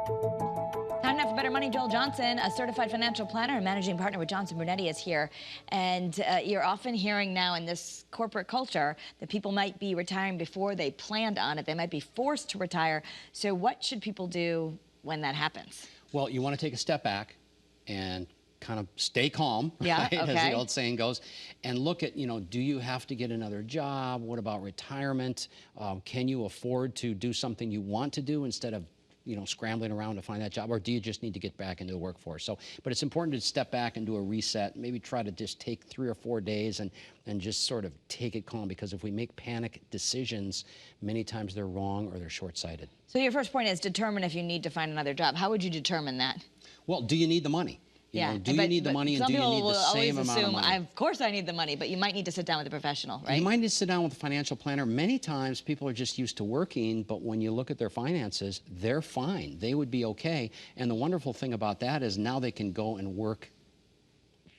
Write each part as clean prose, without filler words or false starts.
Time now for Better Money. Joel Johnson, a certified financial planner and managing partner with Johnson Brunetti, is here. And you're often hearing now in this corporate culture that people might be retiring before they planned on it. They might be forced to retire. So what should people do when that happens? Well, you want to take a step back and kind of stay calm, yeah, right, okay. as the old saying goes, and look at, do you have to get another job? What about retirement? Can you afford to do something you want to do instead of scrambling around to find that job, or do you just need to get back into the workforce? But it's important to step back and do a reset, maybe try to just take 3 or 4 days and just sort of take it calm, because if we make panic decisions, many times they're wrong or they're short-sighted. So your first point is determine if you need to find another job. How would you determine that? Well, do you need the money? Do you need the money, and do you need the same amount of money? Of course I need the money, but you might need to sit down with a professional, right? You might need to sit down with a financial planner. Many times people are just used to working, but when you look at their finances, they're fine. They would be okay. And the wonderful thing about that is now they can go and work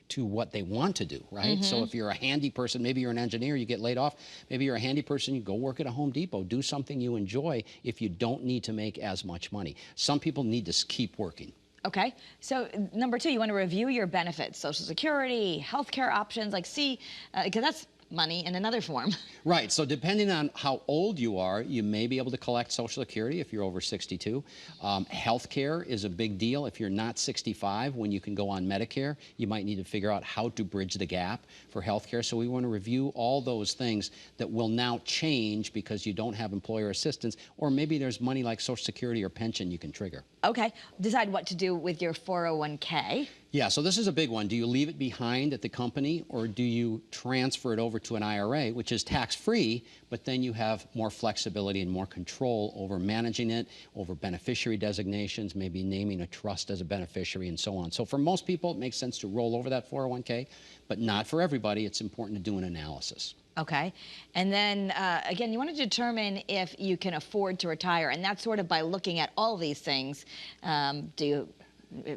to what they want to do, right? Mm-hmm. So if you're a handy person, maybe you're an engineer, you get laid off, maybe you're a handy person, you go work at a Home Depot, do something you enjoy if you don't need to make as much money. Some people need to keep working. Okay, so number 2, you want to review your benefits, Social Security, healthcare options, because that's money in another form. Right, so depending on how old you are, you may be able to collect Social Security if you're over 62. Healthcare is a big deal. If you're not 65, when you can go on Medicare, you might need to figure out how to bridge the gap for healthcare. So we want to review all those things that will now change because you don't have employer assistance, or maybe there's money like Social Security or pension you can trigger. Okay, decide what to do with your 401k. Yeah, so this is a big one. Do you leave it behind at the company, or do you transfer it over to an IRA, which is tax-free, but then you have more flexibility and more control over managing it, over beneficiary designations, maybe naming a trust as a beneficiary, and so on. So for most people, it makes sense to roll over that 401k, but not for everybody. It's important to do an analysis. Okay. And then, again, you want to determine if you can afford to retire, and that's sort of by looking at all these things.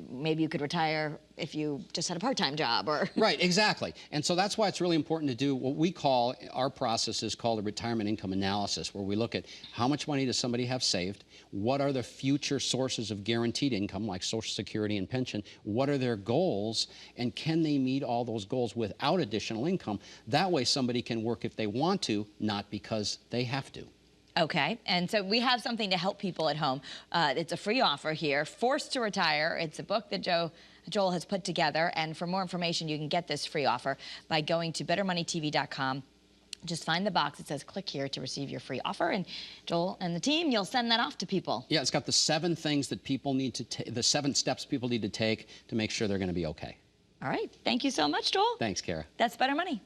Maybe you could retire if you just had a part-time job, or... Right, exactly. And so that's why it's really important to do what we call, our process is called a retirement income analysis, where we look at how much money does somebody have saved, what are the future sources of guaranteed income, like Social Security and pension, what are their goals, and can they meet all those goals without additional income? That way somebody can work if they want to, not because they have to. Okay, and so we have something to help people at home. It's a free offer here, Forced to Retire. It's a book that Joel has put together, and for more information, you can get this free offer by going to bettermoneytv.com. Just find the box that says click here to receive your free offer, and Joel and the team, you'll send that off to people. Yeah, it's got the 7 things that people need to take, the 7 steps people need to take to make sure they're going to be okay. All right, thank you so much, Joel. Thanks, Kara. That's Better Money.